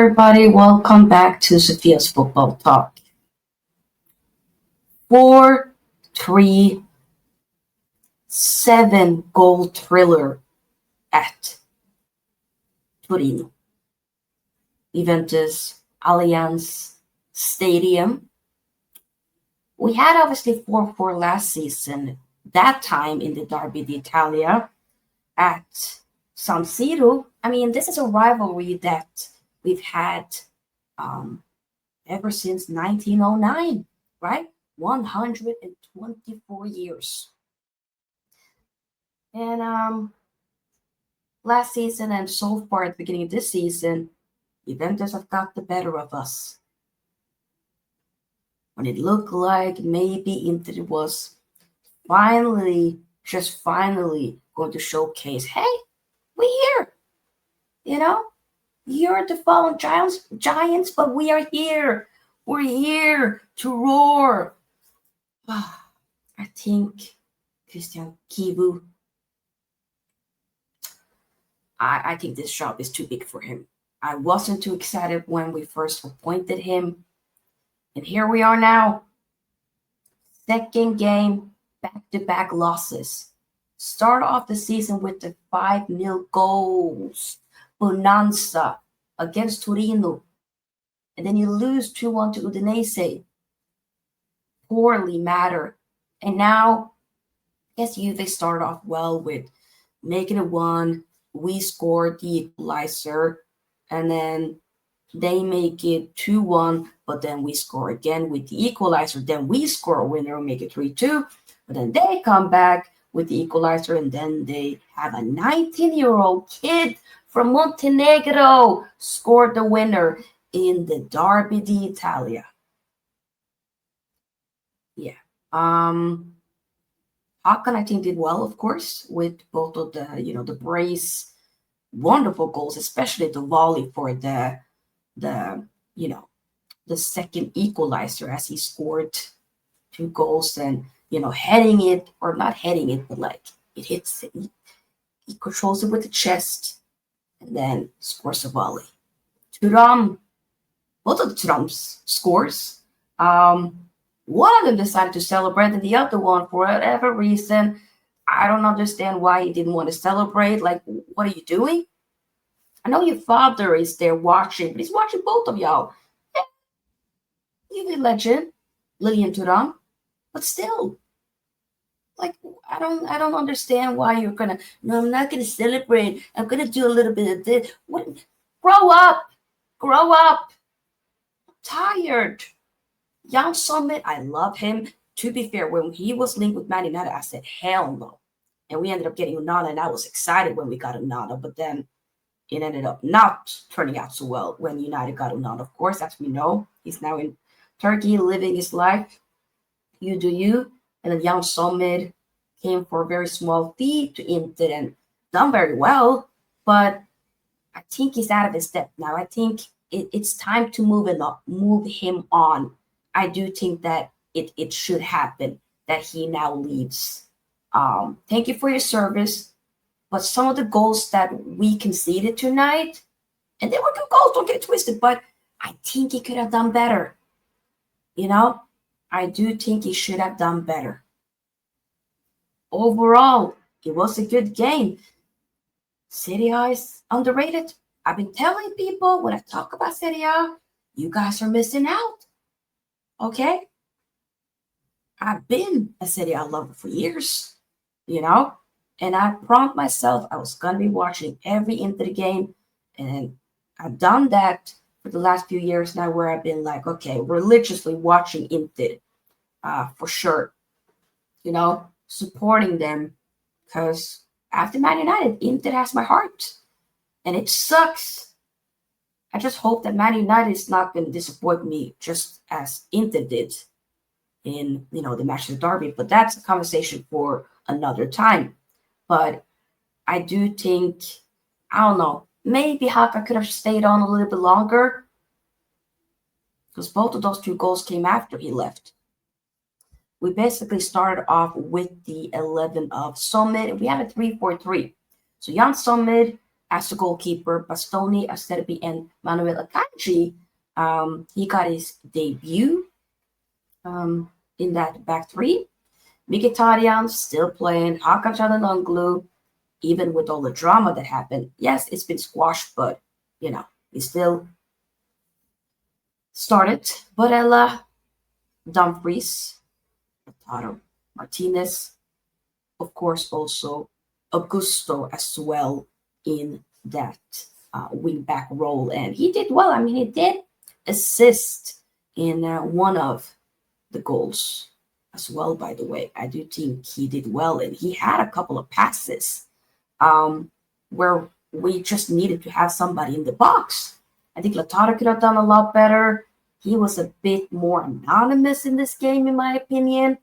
everybody. Welcome back to Sophia's Football Talk. 4-3 7-goal thriller at Torino. Juventus Allianz Stadium. We had obviously 4-4 last season, that time in the Derby d'Italia at San Siro. I mean, this is a rivalry that we've had ever since 1909, right? 124 years. And last season and so far at the beginning of this season, Juventus have got the better of us. When it looked like maybe Inter was finally going to showcase, hey, we're here. You're the fallen giants, but we are here. We're here to roar. I think Christian Kivu, I think this job is too big for him. I wasn't too excited when we first appointed him. And here we are now. Second game, back-to-back losses. Start off the season with the 5-0 goals. Bonanza against Torino. And then you lose 2-1 to Udinese. Poorly matter. And now, I guess Juve start off well with making it 1. We scored the equalizer. And then they make it 2-1. But then we score again with the equalizer. Then we score a winner and make it 3-2. But then they come back with the equalizer. And then they have a 19-year-old kid from Montenegro scored the winner in the Derby d'Italia. Yeah. Hakan, I think, did well, of course, with both of the brace, wonderful goals, especially the volley for the second equalizer as he scored 2 goals and, heading it, or not heading it, but like it hits it. He controls it with the chest and then scores a volley. Thuram, both of the Thurams scores. One of them decided to celebrate, and the other one, for whatever reason, I don't understand why he didn't want to celebrate. Like, what are you doing? I know your father is there watching, but he's watching both of y'all. Yeah, you're a legend, Lilian Thuram, but still, like, I don't understand why you're gonna. No, I'm not gonna celebrate. I'm gonna do a little bit of this. What? Grow up. I'm tired. Jan Summit, I love him. To be fair, when he was linked with Man United, I said, hell no. And we ended up getting Onana, and I was excited when we got Onana, but then it ended up not turning out so well when United got Onana. Of course, as we know, he's now in Turkey living his life. You do you. And then Jan Summit came for a very small fee to Inter and done very well, but I think he's out of his depth now. I think it's time to move him on. I do think that it should happen that he now leaves. Thank you for your service, but some of the goals that we conceded tonight, and they were good goals, don't get it twisted, but I think he could have done better. I do think he should have done better. Overall, it was a good game. Serie A is underrated. I've been telling people when I talk about Serie A, you guys are missing out. Okay? I've been a Serie A lover for years, and I promised myself I was going to be watching every Inter game, and I've done that for the last few years now where I've been like, okay, religiously watching Inter for sure, supporting them because after Man United, Inter has my heart, and it sucks. I just hope that Man United is not going to disappoint me just as Inter did in, the match of the derby. But that's a conversation for another time. But I do think, I don't know, maybe Haka could have stayed on a little bit longer because both of those 2 goals came after he left. We basically started off with the 11 of Summit. We had a 3-4-3. So Jan Summit, as the goalkeeper, Bastoni, Acerbi, and Manuel Akanji. He got his debut in that back three. Mkhitaryan still playing, Hakan Çalhanoğlu, even with all the drama that happened. Yes, it's been squashed, but he still started. Barella, Dumfries, Lautaro Martinez, of course, also Augusto as well in that wing back role, and he did well. I mean, he did assist in one of the goals as well. By the way, I do think he did well, and he had a couple of passes where we just needed to have somebody in the box. I think Lautaro could have done a lot better. He was a bit more anonymous in this game, in my opinion.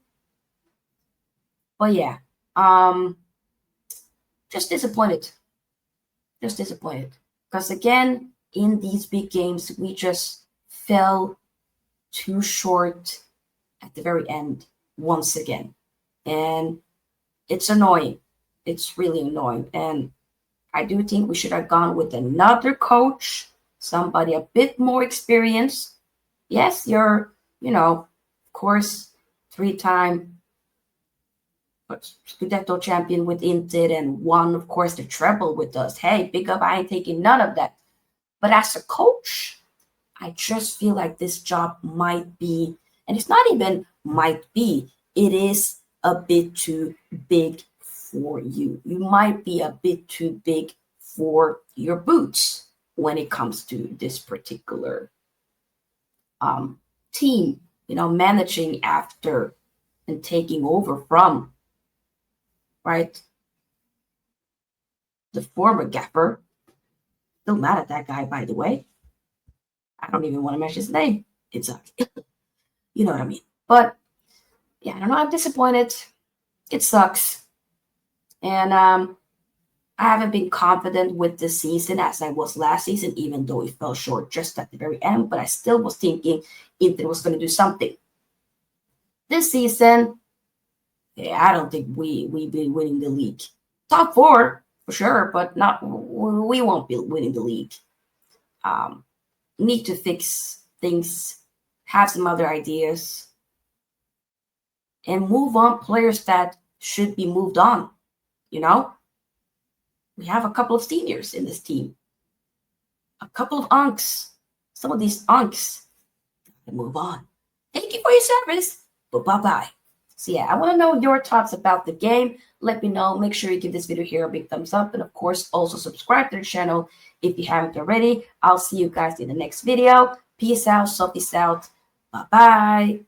But yeah, just disappointed. Just disappointed. Because again, in these big games, we just fell too short at the very end once again. And it's annoying. It's really annoying. And I do think we should have gone with another coach, somebody a bit more experienced. Yes, you're, of course, 3-time Scudetto champion with Inter and won, of course, the treble with us. Hey, big up, I ain't taking none of that. But as a coach, I just feel like this job might be, and it's not even might be, it is a bit too big for you. You might be a bit too big for your boots when it comes to this particular team, managing after and taking over from, right? The former gaffer. Still mad at that guy, by the way. I don't even want to mention his name. It's you know what I mean. But yeah, I don't know. I'm disappointed. It sucks. And I haven't been confident with this season as I was last season, even though it fell short just at the very end. But I still was thinking Inter was going to do something. This season, I don't think we've been winning the league. Top 4 for sure, but we won't be winning the league. Need to fix things, have some other ideas, and move on players that should be moved on. We have a couple of seniors in this team, a couple of unks. Some of these unks move on. Thank you for your service, but bye-bye. So yeah, I want to know your thoughts about the game. Let me know. Make sure you give this video here a big thumbs up. And of course, also subscribe to the channel if you haven't already. I'll see you guys in the next video. Peace out. Sophie's out. Bye-bye.